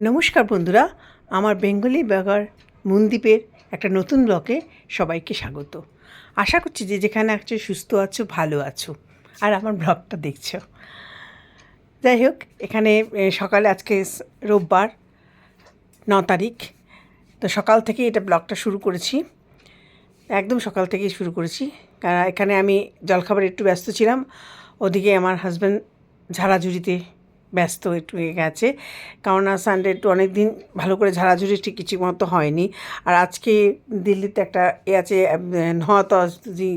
নমস্কার বন্ধুরা, আমার বেঙ্গলি ব্লগার মনদীপের একটা নতুন ব্লগে সবাইকে স্বাগত। আশা করছি যে যেখানে আছো সুস্থ আছো, ভালো আছো আর আমার ব্লগটা দেখছো। যাই হোক, এখানে সকালে আজকে রোববার 9 তারিখ, তো সকাল থেকে এটা ব্লগটা শুরু করেছি, একদম সকাল থেকেই শুরু করেছি। কারণ এখানে আমি জলখাবারে একটু ব্যস্ত ছিলাম, ওদিকে আমার হাজব্যান্ড ঝাড়াঝুড়িতে ব্যস্ত একটু গেছে, কারণ সানডে একটু অনেক দিন ভালো করে ঝাড়াঝুড়ি ঠিক কিছু মতো হয়নি। আর আজকে দিল্লিতে একটা আছে নহাতজি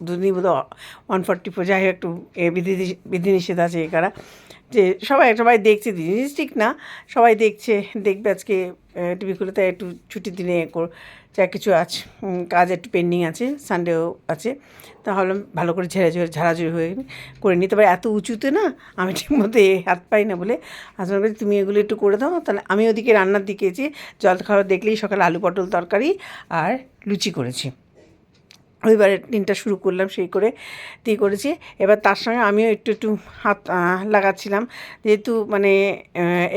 দুদিন বোধ 144, যাই হোক একটু বিধিনিষেধ আছে এখানে, যে সবাই সবাই দেখছে, জিনিস ঠিক না, সবাই দেখবে আজকে টিভিগুলো, তাই একটু ছুটির দিনে যা কিছু আছে কাজ একটু পেন্ডিং আছে, সানডেও আছে, তাহলে ভালো করে ঝাড়াঝুড়ি হয়ে করে নিই। তবে এত উঁচুতে না আমি ঠিক মতো হাত পাই না বলে হাজব্যান্ড বলছে তুমি এগুলো একটু করে দাও। তাহলে আমি ওদিকে রান্নার দিকে যে জল খাওয়া দেখলেই সকালে আলু পটল তরকারি আর লুচি করেছি, ওইবারে দিনটা শুরু করলাম সেই করে দিয়ে করেছি। এবার তার সঙ্গে আমিও একটু একটু হাত লাগাচ্ছিলাম, যেহেতু মানে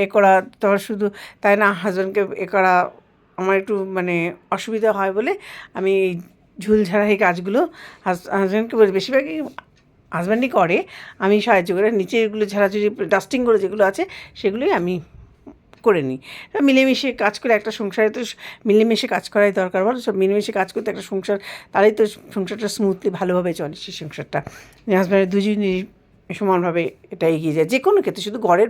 এ করা তো শুধু তাই না, হাজব্যান্ডকে এ করা আমার একটু মানে অসুবিধা হয় বলে আমি এই ঝুলঝাড়া এই কাজগুলো হাজব্যান্ডকে বলি, বেশিরভাগই হাজব্যান্ডই করে, আমি সাহায্য করে নিচে এগুলো ঝাড়াঝুড়ি ডাস্টিংগুলো যেগুলো আছে সেগুলোই আমি করে নিই। মিলেমিশে কাজ করে একটা সংসারে তো মিলেমিশে কাজ করাই দরকার, বলো সব মিলেমিশে কাজ করতে একটা সংসার, তাহলেই তো সংসারটা স্মুথলি ভালোভাবে চলে। সেই সংসারটা হাজব্যান্ডের দুজনেই সমানভাবে এটা এগিয়ে যায়, যে কোনো ক্ষেত্রে, শুধু ঘরের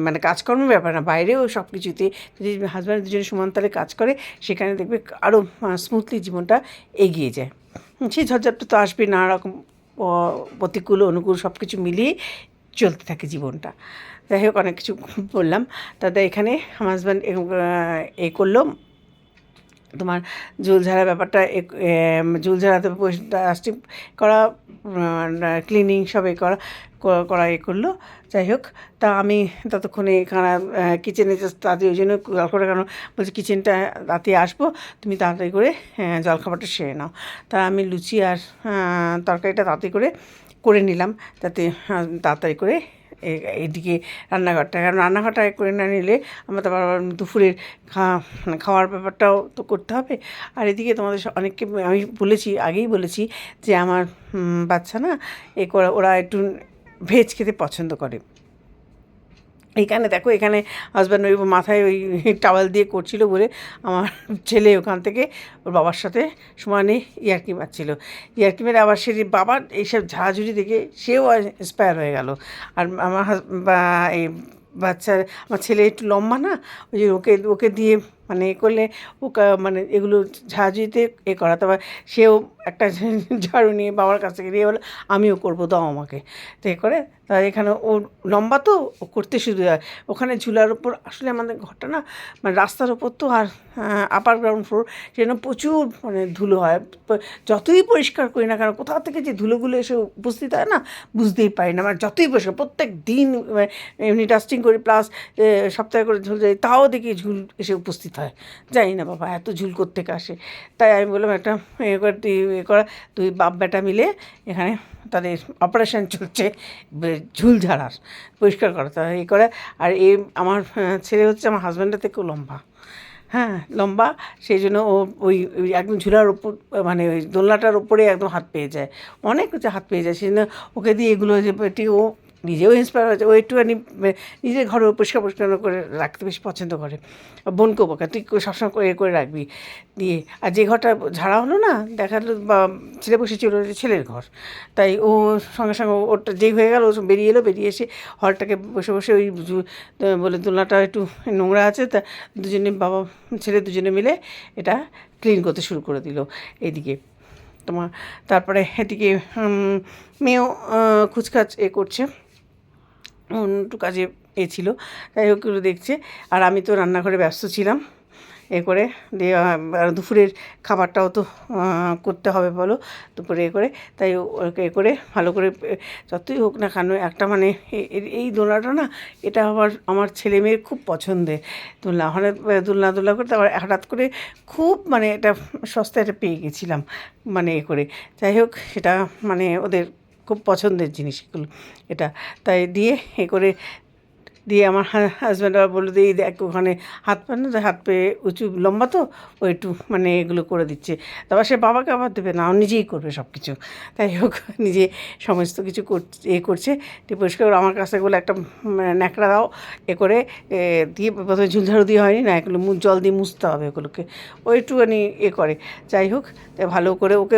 মানে কাজকর্মের ব্যাপার না, বাইরেও সব কিছুতে যদি হাজব্যান্ড দুজনে সমান তালে কাজ করে, সেখানে দেখবে আরও স্মুথলি জীবনটা এগিয়ে যায়। সেই ঝঞ্ঝাটটা তো আসবে, নানা রকম প্রতিকূল অনুকূল সব কিছু মিলিয়ে চলতে থাকে জীবনটা। যাই হোক, অনেক কিছু বললাম। তাদের এখানে আমার হাজব্যান্ড এ করলো তোমার ঝুলঝাড়া ব্যাপারটা, ঝুলঝাড়াতে ডাস্টিং করা, ক্লিনিং সবে করা এ করলো। যাই হোক, তা আমি ততক্ষণে এখানে কিচেনে তাড়াতাড়ি, ওই জন্য কল করে, কারণ বলছি কিচেনটা রাতে আসবো, তুমি তাড়াতাড়ি করে জলখাবারটা সেরে নাও। তা আমি লুচি আর তরকারিটা তাড়াতাড়ি করে নিলাম, যাতে তাড়াতাড়ি করে এইদিকে রান্নাঘরটা, কারণ রান্নাঘরটা করে না নিলে আমার তো আবার দুপুরের খাওয়ার ব্যাপারটাও তো করতে হবে। আর এদিকে তোমাদের অনেককে আমি আগেই বলেছি যে আমার বাচ্চা না ওরা একটু ভেজ খেতে পছন্দ করে। এইখানে দেখো, এখানে হাজব্যান্ড ওই মাথায় ওই টাওয়াল দিয়ে করছিল বলে আমার ছেলে ওখান থেকে ওর বাবার সাথে সমানে ইয়ার্কি মারছিল, ইয়ার্কি মেরে আবার সে বাবার এইসব ঝাড়াঝুড়ি দেখে সেও ইন্সপায়ার হয়ে গেল। আর আমার এই আমার ছেলে একটু লম্বা না, ওই যে ওকে দিয়ে মানে এ করলে মানে এগুলো ঝাড়াঝুড়িতে এ করা, তারপর সেও একটা ঝাড়ু নিয়ে বাবার কাছ থেকে দিয়ে বলে আমিও করবো, দাও আমাকে, তো এ করে। তাই এখানে ও লম্বা তো, ও করতে শুধু হয় ওখানে ঝুলার ওপর। আসলে আমাদের ঘরটা না মানে রাস্তার ওপর তো, আর আপার গ্রাউন্ড ফ্লোর, সেজন্য প্রচুর মানে ধুলো হয়। যতই পরিষ্কার করি না, কারণ কোথাও থেকে যে ধুলোগুলো এসে উপস্থিত হয় না, বুঝতেই পারি না। মানে যতই পরিষ্কার প্রত্যেক দিন এমনি ডাস্টিং করি, প্লাস সপ্তাহে করে ঝুল যাই, তাও দেখি ঝুল এসে উপস্থিত হয়। জানি না বাবা এত ঝুল কোত্থেকে আসে। তাই আমি বললাম একটা দুই বাপ বেটা মিলে এখানে তাদের অপারেশন চলছে ঝুল ঝাড়ার, পরিষ্কার করা, তা এই করে। আর আমার ছেলে হচ্ছে আমার হাজব্যান্ডের থেকেও লম্বা, হ্যাঁ লম্বা, সেই জন্য ও ওই একদম ঝুলার ওপর, মানে ওই দোলনাটার ওপরে একদম হাত পেয়ে যায়, অনেক হচ্ছে হাত পেয়ে যায়। সেই জন্য ওকে দিয়ে এগুলো যে ও নিজেও ইন্সপায়ার হয়েছে, ও একটুখানি নিজের ঘরে পরিষ্কার করে রাখতে বেশি পছন্দ করে। বোনকেও বকা, তুই সবসময় করে করে রাখবি দিয়ে। আর যে ঘরটা ঝাড়া হলো না, দেখালো বা ছেলে বসে ছিল, ছেলের ঘর, তাই ও সঙ্গে সঙ্গে ওটা যেই হয়ে গেল, ও বেরিয়ে এলো, বেরিয়ে এসে হলটাকে বসে বসে ওই বলে দোলনাটা একটু নোংরা আছে, তা বাবা ছেলে দুজনে মিলে এটা ক্লিন করতে শুরু করে দিল এদিকে তোমার। তারপরে এদিকে মেয়েও খুচখাচ করছে, একটু কাজে ছিল, তাই হোক দেখছে। আর আমি তো রান্নাঘরে ব্যস্ত ছিলাম করে দিয়ে। দুপুরের খাবারটাও তো করতে হবে বলো, দুপুরে করে, তাই ওকে করে ভালো করে যতই হোক না কেন একটা মানে এই দোলনাটা না, এটা আবার আমার ছেলে মেয়ের খুব পছন্দের দোলনা। দোলনা করে তারপর হঠাৎ করে খুব মানে এটা সস্তায় এটা পেয়ে গেছিলাম, মানে করে। যাই হোক, সেটা মানে ওদের খুব পছন্দের জিনিস এগুলো, এটা তাই দিয়ে করে দিয়ে আমার হাজব্যান্ড আবার বললো দিয়ে দেখ ওখানে হাত পা না হাত পেয়ে উঁচু লম্বা তো ও একটু মানে এগুলো করে দিচ্ছে। তারপর সে বাবাকে আবার দেবে না, ও নিজেই করবে সব কিছু। তাই হোক নিজে সমস্ত কিছু করছে পরিষ্কার করে আমার কাছে বলে একটা ন্যাকড়া দাও করে দিয়ে প্রথমে ঝুলঝাড়ু দিয়ে হয়নি না, এগুলো জল দিয়ে মুছতে হবে ওগুলোকে, ও একটুখানি করে। যাই হোক তাই ভালো করে ওকে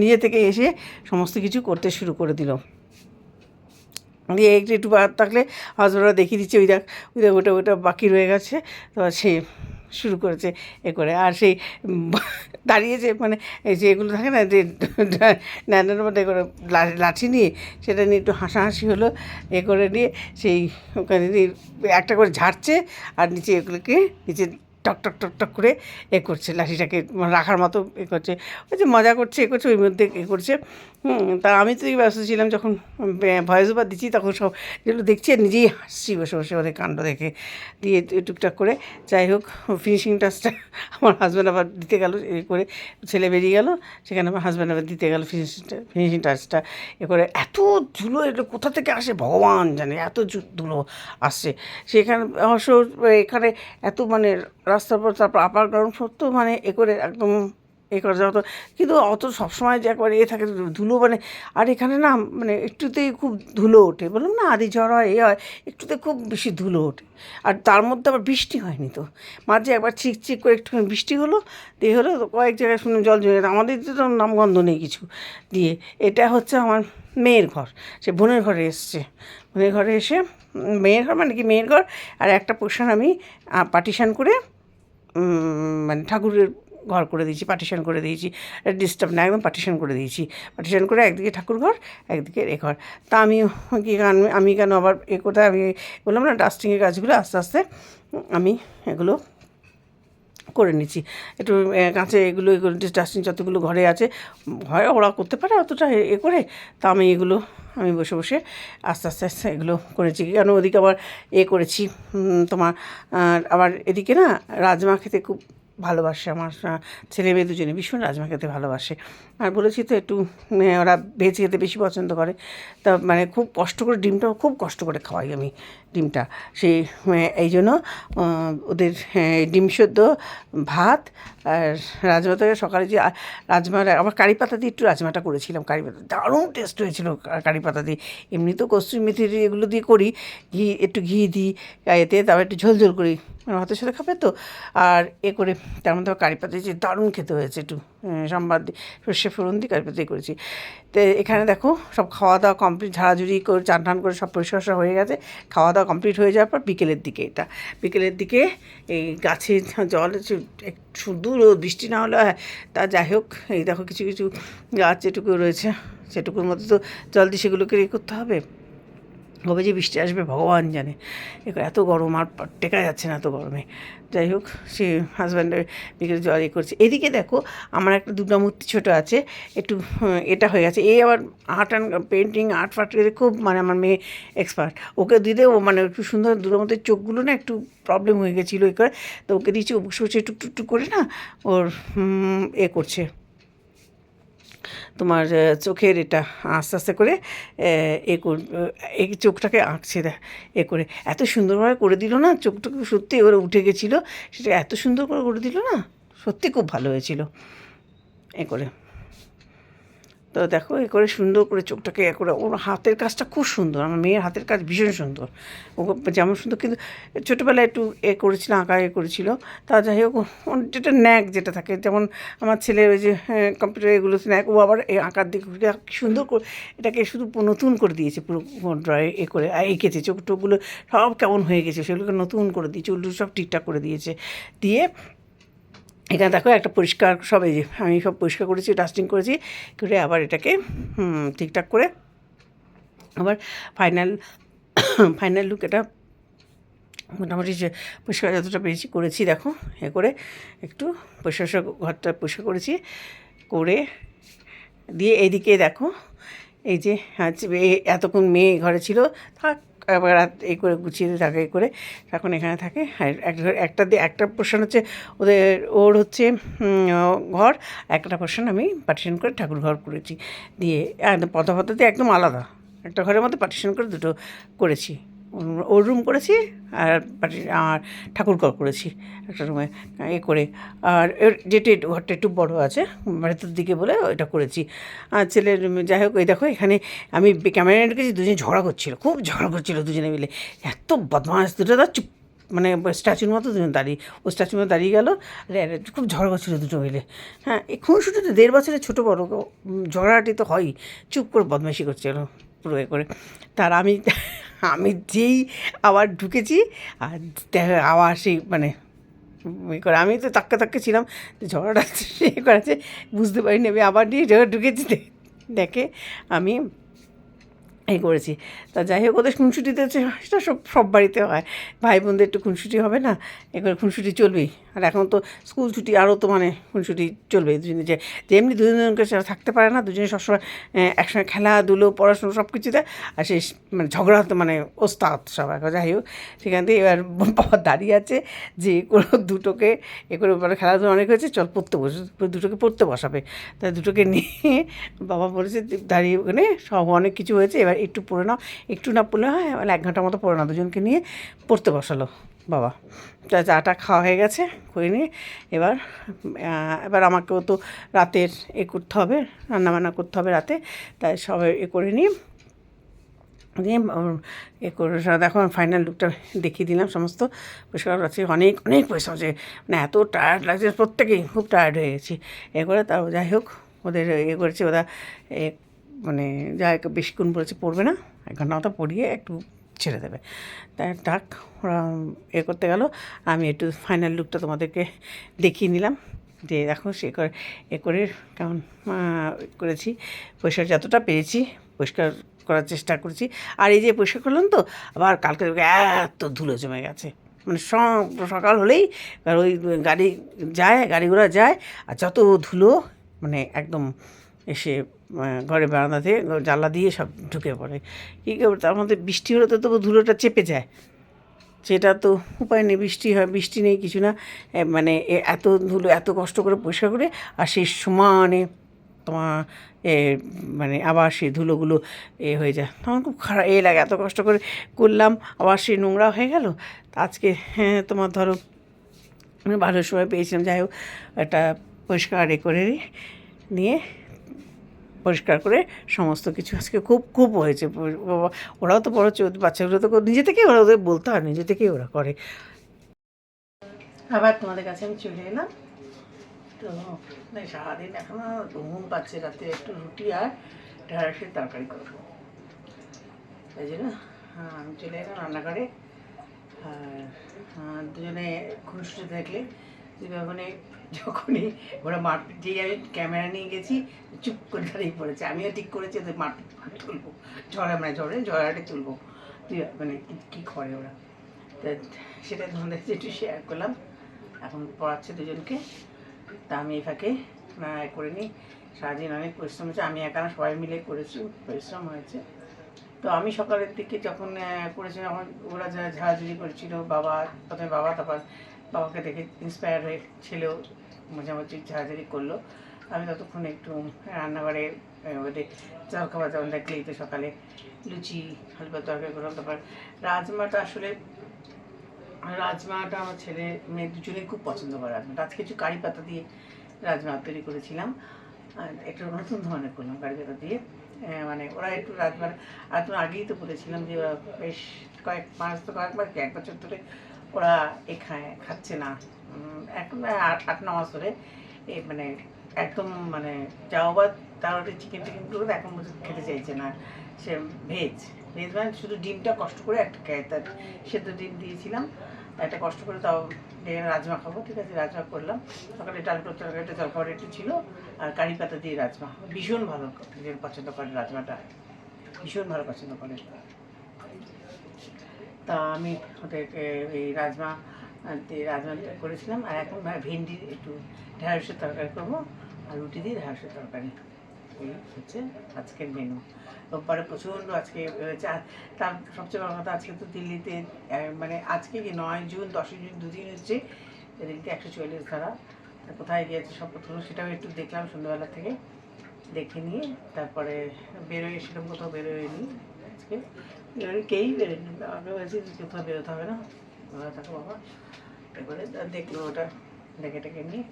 নিজে থেকে এসে সমস্ত কিছু করতে শুরু করে দিল। দিয়ে একটু একটু বার থাকলে হাজব্যান্ডরা দেখিয়ে দিচ্ছে ওই দেখ ওটা বাকি রয়ে গেছে। তো সে শুরু করেছে করে, আর সেই দাঁড়িয়েছে মানে এই যে এগুলো থাকে না যে ন্যানের মধ্যে করে লাঠি নিয়ে সেটা নিয়ে একটু হাসাহাসি হলো করে নিয়ে সেই ওখানে নিয়ে একটা করে ঝাড়ছে আর নিচে এগুলোকে নিচে টক টক টক টক করে করছে, লাঠিটাকে রাখার মতো করছে, ওই যে মজা করছে করছে ওই মধ্যে করছে। তা আমি তো ব্যস্ত ছিলাম যখন ভয়েস ওভার দিচ্ছি, তখন সব যেগুলো দেখছি আর নিজেই হাসছি বসে বসে ওদের কাণ্ড দেখে। দিয়ে টুকটাক করে যাই হোক ফিনিশিং টাচটা আমার হাজব্যান্ড আবার দিতে গেল করে, ছেলে বেরিয়ে গেল, সেখানে আমার হাজব্যান্ড আবার দিতে গেল ফিনিশিং টাচটা করে। এত ধুলো এটা কোথা থেকে আসে ভগবান জানে, এত ধুলো আসছে সেখানে। অবশ্য এখানে এত মানে রাস্তার পর তারপর আপার গ্রাউন্ড সত্য মানে করে একদম করা যাওয়া, তো কিন্তু অত সবসময় যে একবার থাকে ধুলো মানে। আর এখানে না মানে একটুতেই খুব ধুলো ওঠে, বললাম না আদি ঝড় হয় হয়, একটুতে খুব বেশি ধুলো ওঠে। আর তার মধ্যে আবার বৃষ্টি হয়নি, তো মাঝে একবার চিক করে একটুখানি বৃষ্টি হলো, দিয়ে হলো কয়েক জায়গায় শুনে জল জমে, আমাদের তো নামগন্ধ নেই কিছু। দিয়ে এটা হচ্ছে আমার মেয়ের ঘর, সে বোনের ঘরে এসছে, বোনের ঘরে এসে মেয়ের ঘর মানে কি মেয়ের ঘর আর একটা পোর্শন আমি পার্টিশান করে মানে ঠাকুরের ঘর করে দিয়েছি, পার্টিশন করে দিয়েছি, ডিস্টার্ব না একদম পার্টিশন করে দিয়েছি। পার্টিশন করে একদিকে ঠাকুর ঘর একদিকে ঘর। তা আমি কেন আবার করতে, আমি বললাম না ডাস্টিংয়ের কাজগুলো আস্তে আস্তে আমি এগুলো করে নিচ্ছি একটু কাছে এগুলো ডাস্টিং যতগুলো ঘরে আছে হয় ওরা করতে পারে অতটা করে। তা আমি এগুলো আমি বসে বসে আস্তে আস্তে আস্তে এগুলো করেছি, কেন ওদিকে আবার করেছি তোমার আবার এদিকে না রাজমা খেতে খুব ভালোবাসে আমার ছেলে মেয়ে দুজনে, ভীষণ রাজমা খেতে ভালোবাসে। আর বলেছি তো একটু ওরা ভেজ খেতে বেশি পছন্দ করে, তা মানে খুব কষ্ট করে ডিমটাও খুব কষ্ট করে খাওয়াই আমি ডিমটা। সেই এই জন্য ওদের ডিম সেদ্ধ ভাত আর রাজমা থেকে সকালে যে রাজমার আবার কারি পাতা দিয়ে একটু রাজমাটা করেছিলাম, কারি পাতা দারুণ টেস্ট হয়েছিল কারি পাতা দিয়ে। এমনি তো কস্তুরি মেথি এগুলো দিয়ে করি, একটু ঘি দিই এতে, তারপর একটু ঝোল করি ভাতের সাথে খাবে তো। আর করে তার মধ্যে কারি পাতা দিয়েছি, দারুণ খেতে হয়েছে, একটু সম্বাদ দিয়ে সর্ষে ফোড়ন দিয়ে কারি পাতা দিয়ে করেছি। তো এখানে দেখো সব খাওয়া দাওয়া কমপ্লিট, ঝাড়াঝুড়ি করে চান টান করে সব পরিষ্কার হয়ে গেছে। খাওয়া দাওয়া কমপ্লিট হয়ে যাওয়ার পর বিকেলের দিকে এই গাছে জল শুধু বৃষ্টি না হলে তা যাই হোক এই দেখো কিছু কিছু গাছ যেটুকু রয়েছে সেটুকুর মধ্যে তো জল দিয়ে সেগুলোকে করতে হবে। কবে যে বৃষ্টি আসবে ভগবান জানে, এত গরম আর টেকা যাচ্ছে না এত গরমে। যাই হোক সে হাজব্যান্ডের বিকেলে জল করছে। এদিকে দেখো আমার একটা দুর্গা মূর্তি ছোটো আছে, একটু এটা হয়ে গেছে, আবার আর্ট অ্যান্ড পেন্টিং আর্ট ফার্ট খুব মানে আমার মেয়ে এক্সপার্ট, ওকে দিলে ও মানে একটু সুন্দর দুর্গা মূর্তির চোখগুলো না একটু প্রবলেম হয়ে গেছিলো করে, তো ওকে দিয়েছি ও বসে বসে টুকটুক করে না ওর করছে তোমার চোখের এটা আস্তে আস্তে করে এই চোখটাকে আঁকছে করে এত সুন্দরভাবে করে দিল না, চোখটাকে সত্যি এবারে উঠে গেছিলো, সেটা এত সুন্দর করে দিল না, সত্যি খুব ভালো হয়েছিল করে। তো দেখো করে সুন্দর করে চোখটাকে করে, ওর হাতের কাজটা খুব সুন্দর, আমার মেয়ের হাতের কাজ ভীষণ সুন্দর, ও যেমন সুন্দর কিন্তু ছোটোবেলায় একটু করেছিল আঁকা করেছিল। তা যাই হোক যেটা ন্যাক যেটা থাকে, যেমন আমার ছেলে ওই যে কম্পিউটার এগুলোতে ন্যাক, ও আবার এই আঁকার দিকে সুন্দর করে এটাকে শুধু নতুন করে দিয়েছে, পুরো ড্রয়ে করে এঁকেছে, চোখ টোকগুলো সব কেমন হয়ে গেছে সেগুলোকে নতুন করে দিয়েছে, চুল সব ঠিকঠাক করে দিয়েছে। দিয়ে এখানে দেখো একটা পরিষ্কার সব এই যে আমি সব পরিষ্কার করেছি, ডাস্টিং করেছি করে আবার এটাকে ঠিকঠাক করে আবার ফাইনাল লুক এটা মোটামুটি যে পরিষ্কার যতটা পেরেছি করেছি। দেখো করে একটু পরিষ্কার ঘরটা পরিষ্কার করেছি করে দিয়ে এইদিকে দেখো এই যে এতক্ষণ মেয়ে ঘরে ছিল থাক, এবার করে গুছিয়ে থাকে করে এখন এখানে থাকে। আর একটা পোর্শন হচ্ছে ওর হচ্ছে ঘর, একটা পোর্শন আমি পার্টিশন করে ঠাকুর ঘর করেছি। দিয়ে একদম পদ্ধতি একদম আলাদা, একটা ঘরের মধ্যে পার্টিশন করে দুটো করেছি। ওর রুম করেছি আর আর ঠাকুরঘর করেছি একটা রুমে করে। আর এর যেটা ঘরটা একটু বড় আছে ভেতর দিকে বলে ওইটা করেছি। আর ছেলের যাই হোক, এই দেখো এখানে আমি ক্যামেরা রেখেছি, দুজনে ঝগড়া করছিলো, খুব ঝগড়া করছিলো দুজনে মিলে, এত বদমাস দুটো দা, চুপ মানে স্ট্যাচুর মতো দুজন দাঁড়িয়ে, ও স্ট্যাচুর মতো দাঁড়িয়ে গেলো, খুব ঝগড়া করছিলো দুটো মিলে। হ্যাঁ, এই খুনসুটিতে 1.5 বছরের ছোটো বড়ো ঝগড়াটি তো হয়ই, চুপ করে বদমাইশি করছিল পুরো করে। তার আমি আমি যেই আবার ঢুকেছি আর আবার সেই মানে করে, আমি তো তাক্কে ছিলাম, ঝগড়াটা করেছে বুঝতে পারিনি, আমি আবার নিয়ে ঢুকেছি, দেখে আমি এই করেছি। তা যাই হোক, ওদের খুনসুটিতে সেটা সব বাড়িতে হয়, ভাই বোনদের একটু খুনসুটি হবে না, এবার খুনসুটি চলবেই। আর এখন তো স্কুল ছুটি, আরও তো মানে খুনসুটি চলবে দুজনে, যে এমনি দুজনকে থাকতে পারে না, দুজনে সবসময় একসঙ্গে খেলাধুলো পড়াশুনো সব কিছুতে, আর সেই মানে ঝগড়া হতো মানে ওস্তাদ সব। এখন যাই হোক, সেখান থেকে এবার বাবা দাঁড়িয়ে আছে যে কোনো দুটোকে করে মানে খেলাধুলো অনেক হয়েছে, চল পড়তে বসে, দুটোকে পড়তে বসাবে। তাই দুটোকে নিয়ে বাবা বলেছে দাঁড়িয়ে, ওখানে সব অনেক কিছু হয়েছে, এবার একটু পড়ে নাও, একটু না পড়লে হয়, মানে 1 ঘন্টার মতো পড়ে নাও, দুজনকে নিয়ে পড়তে বসালো বাবা। তা চাটা খাওয়া হয়ে গেছে, করে নিয়ে এবার আমাকেও তো রাতের করতে হবে, রান্নাবান্না করতে হবে রাতে, তাই সবাই করে নিয়ে করে দেখো ফাইনাল লুকটা দেখিয়ে দিলাম সমস্ত। পরিষ্কার আছে, অনেক পরিশ্রম আছে, মানে এত টায়ার্ড লাগছে, প্রত্যেকেই খুব টায়ার্ড হয়ে গেছি করে। তাও যাই হোক, ওদের করেছে, ওরা মানে যাই বেশিক্ষণ বলেছে পড়বে না, 1 ঘন্টা মতো পড়িয়ে একটু ছেড়ে দেবে। তাই ডাক ওরা করতে গেল, আমি একটু ফাইনাল লুকটা তোমাদেরকে দেখিয়ে নিলাম, যে দেখো সে করে কেমন করেছি, পরিষ্কার যতটা পেরেছি পরিষ্কার করার চেষ্টা করেছি। আর এই যে পরিষ্কার করলাম তো, আবার কালকে এত ধুলো জমে গেছে, মানে সকাল হলেই ওই গাড়ি ঘোড়া যায়, আর যত ধুলো মানে একদম এসে ঘরে বারান্দাতে জানলা দিয়ে সব ঢুকে পড়ে। কী করবে, তার মধ্যে বৃষ্টি হলে তো তবু ধুলোটা চেপে যায়, সেটা তো উপায় নেই, বৃষ্টি নেই কিছু না, মানে এত ধুলো এত কষ্ট করে পরিষ্কার করে, আর সেই সমানে তোমার মানে আবার সেই ধুলোগুলো হয়ে যায়, তখন খুব খারাপ লাগে, এত কষ্ট করে করলাম আবার সেই নোংরা হয়ে গেল। আজকে তোমার ধরো আমি ভালো সময় পেয়েছিলাম, যাই হোক একটা পরিষ্কার করে নিয়ে পরিষ্কার করে সমস্ত কিছু আজকে খুব হয়েছে। ওরাও তো বড় বাচ্চাগুলো তো নিজে থেকেই ওরা, ওদের বলতে হয়, নিজে থেকেই ওরা করে। আবার তোমাদের কাছে আমি চলে এলাম, তো সারাদিন এখনও ঘুম পাচ্ছে, রাতে একটু রুটি আর ঢেঁড়সের তরকারি করবো, তাই জন্য আমি চলে এলাম রান্নাঘরে। আর দুজনে খুনসুটি দেখলে মানে যখনই ওরা মারপিট, যেই আমি ক্যামেরা নিয়ে গেছি চুপ করে দাঁড়িয়ে পড়েছে, আমিও ঠিক করেছি ওদের মারপিট তুলবো, ঝড়াটে তুলবো, মানে কী করে ওরা। তা সেটা তোমাদের একটু শেয়ার করলাম। এখন পড়াচ্ছে দুজনকে, তা আমি এই ফাঁকে করে নিই। সারাদিন অনেক পরিশ্রম হয়েছে, আমি একা সবাই মিলে করেছি, পরিশ্রম হয়েছে। তো আমি সকালের দিকে যখন করেছিলাম, আমার ওরা যারা ঝাড়াঝুড়ি করেছিল, প্রথমে বাবা, তারপর বাবাকে দেখে ইন্সপায়ার হয়ে ছেলেও মোটামুটি ঝাড়াঝাড়ি করলো। আমি ততক্ষণ একটু রান্নাঘরে ওদের জলখাবার, যেমন দেখলেই তো সকালে লুচি হালকা তরকারি করলাম। তারপর রাজমাটা আমার ছেলে মেয়ে দুজনেই খুব পছন্দ করে রাজমাটা। আজকে কিছু কারি পাতা দিয়ে রাজমা তৈরি করেছিলাম, আর একটু নতুন ধরনের করলাম কারি পাতা দিয়ে। মানে ওরা একটু রাজমা, আর তো আগেই তো বলেছিলাম যে ওরা বেশ কয়েকবার কি 1 বছর ধরে ওরা খাচ্ছে না, এখন 8-9 মাস ধরে মানে একদম মানে যাও বা তার চিকেন করে এখন খেতে চাইছে না। সে ভেজ মানে শুধু ডিমটা কষ্ট করে একটা তার সেদ্ধ ডিম দিয়েছিলাম, একটা কষ্ট করে, তাও রাজমা খাবো, ঠিক আছে রাজমা করলাম। সকালে তরকারিটা জলখাবার একটু ছিল, আর কারি পাতা দিয়ে রাজমা ভীষণ ভালো পছন্দ করে, রাজমাটা ভীষণ ভালো পছন্দ করে। তা আমি ওদেরকে এই রাজমা করেছিলাম, আর এখন ভেন্ডির একটু ঢেঁড়সের তরকারি করবো, আর রুটি দিয়ে ঢেঁড়সের তরকারি, এই হচ্ছে আজকের মেনু। রোববারে প্রচণ্ড আজকে হয়েছে। আর তার সবচেয়ে বড় কথা, আজকে তো দিল্লিতে মানে আজকে কি 9 জুন 10 জুন 2 দিন হচ্ছে, দিল্লিতে 144 ধারা। কোথায় গিয়েছে সব প্রথম সেটাও একটু দেখলাম সন্ধ্যাবেলা থেকে, দেখে নিয়ে তারপরে সেরকম কোথাও বেরোয়নি আজকে। এবারে কেউই বেরোয়নি, আমাকে বলছি কোথাও বেরোতে হবে না, ভালো থাকো বাবা। এবারে দেখলো ওটা, ডেকে টেকে নিয়ে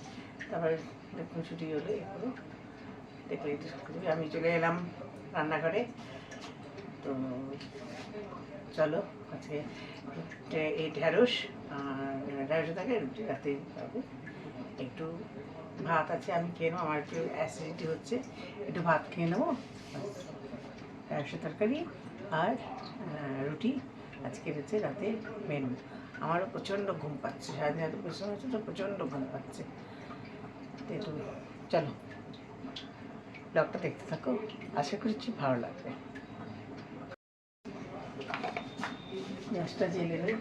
তারপরে দেখুন ছুটি হলো, এগুলো দেখলে আমি চলে এলাম রান্নাঘরে। তো চলো আজকে এই ঢ্যাঁড়স থাকে রুটি রাতে পাবো। একটু ভাত আছে, আমি খেয়ে নেবো, আমার একটু অ্যাসিডিটি হচ্ছে, একটু ভাত খেয়ে নেবো। ঢ্যাঁড়সের তরকারি আর রুটি আজকে হচ্ছে রাতে মেনু। আমারও প্রচণ্ড ঘুম পাচ্ছে, সারাদিন এত পরিশ্রম হচ্ছে তো প্রচণ্ড ঘুম পাচ্ছে। তো একটু চলো ব্লগটা দেখতে থাকো, আশা করছি ভালো লাগবে। গ্যাসটা জেলে দেয়।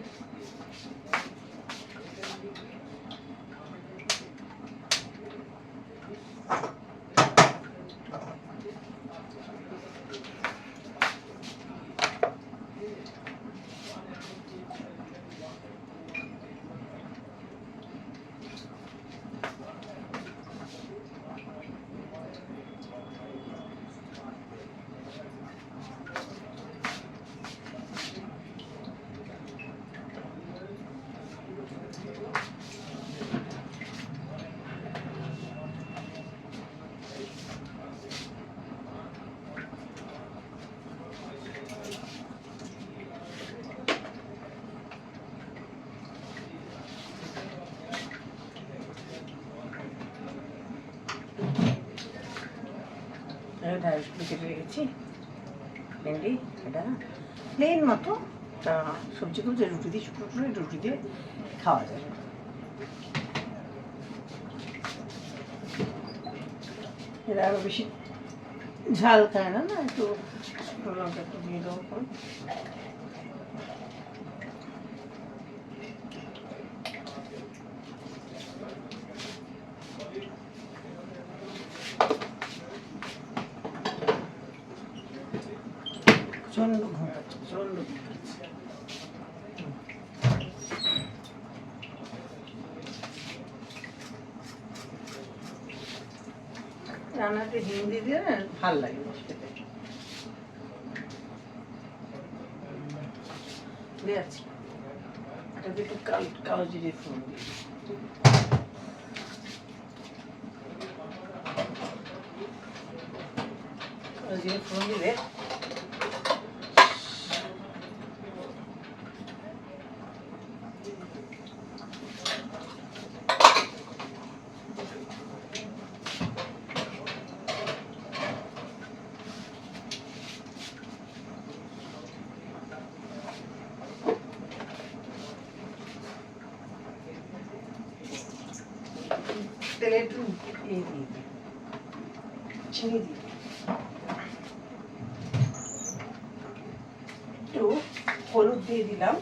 ঢ্যাঁড়সগুলো কেটে রেখেছি, ভেন্ডি এটা প্লেন মতো, তা সবজিগুলো যে রুটি দিয়ে শুকনো করে রুটি দিয়ে খাওয়া যায়। এরা আরও বেশি ঝাল খায় না, না একটু শুকনো লঙ্কা একটু দিয়ে দেবো করে। প্রচণ্ড ঘুম পাচ্ছে, প্রচণ্ড ঘুম পাচ্ছে। রান্নাতে হিন্দি দিয়ে না ভাল লাগে খেতে। দিয়ে আছি এটাতে একটু কালো জিরে ফোড়ন দিই। কালো জিরে ফোড়ন দিলে তেলে একটু দিয়ে দিই, চিনি দিই, একটু হলুদ দিয়ে দিলাম,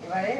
এবারে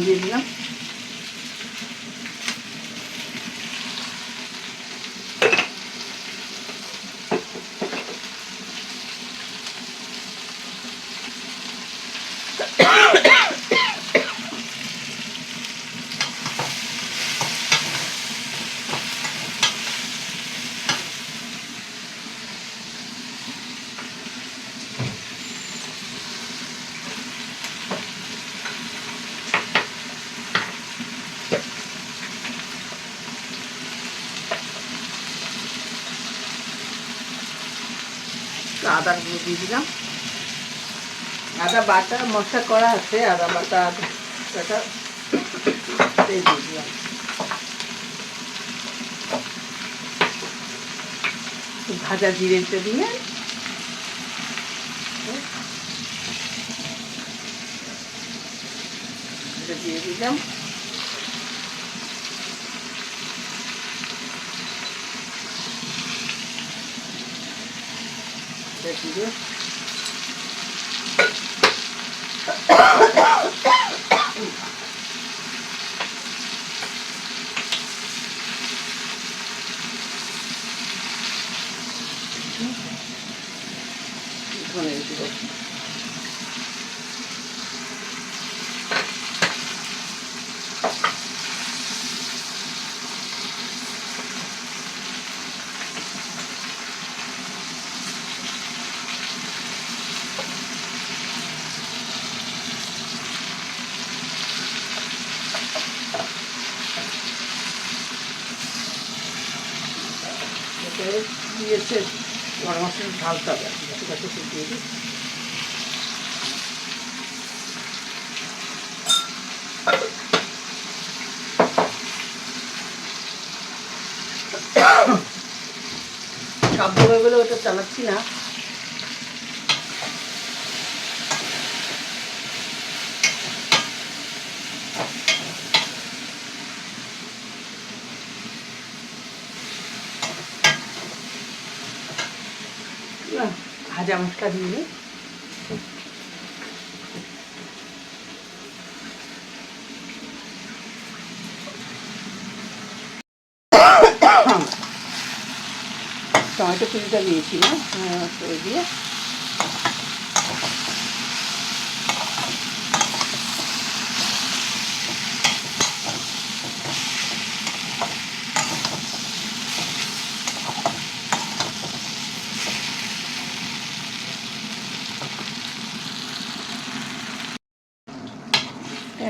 দিয়ে দিলাম। আদার গুঁড়ো দিয়ে দিলাম, আদা বাটা মশলা করা আছে, আদা বাটা বাটা দিয়ে দিলাম। ভাজা জিরেটা দিয়ে দিয়ে দিলাম, দিয়ে ধনে দিব। দিয়েছে গরম মশলা ঢালতে হবে, ঠিক আছে, দিয়ে দিই। সব বলে বলে ওটা চালাচ্ছি না, ভাজা মশলা দিয়ে দিই। টমেটো পুরিটা দিয়েছি না, দিয়ে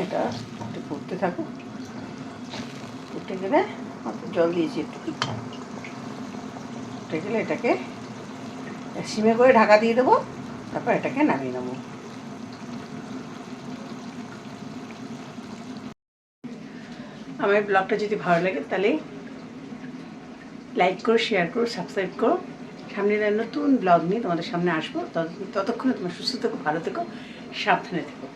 এটা একটু ফুটতে থাকো, ফুটে গেলে জল দিয়েছি একটু, ফুটে গেলে এটাকে সিমে করে ঢাকা দিয়ে দেবো, তারপর এটাকে নামিয়ে নেবো। আমার ব্লগটা যদি ভালো লাগে তাহলে লাইক করো, শেয়ার করো, সাবস্ক্রাইব করো। সামনে নতুন ব্লগ নিয়ে তোমাদের সামনে আসবো। ততক্ষণে তোমার সুস্থ থেকো, ভালো থেকো, সাবধানে থেকো।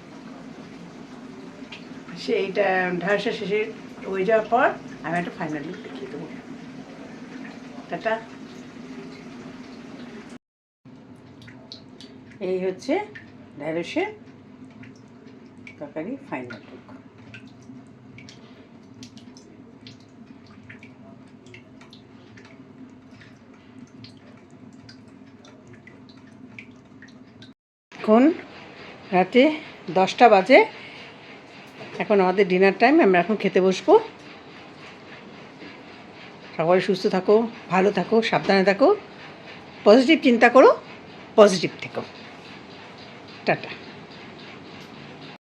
সেইটা ঢাসা শেষে হয়ে যাওয়ার পর আমি একটা ফাইনাল লুক দেখিয়ে দেবো। টাটা। এই হচ্ছে ঢ্যাঁড়সের তরকারি ফাইনাল লুক। এখন রাতে 10টা বাজে, এখন আমাদের ডিনার টাইম, আমরা এখন খেতে বসবো। সবাই সুস্থ থাকো, ভালো থাকো, সাবধানে থাকো, পজিটিভ চিন্তা করো, পজিটিভ থেকো। টাটা।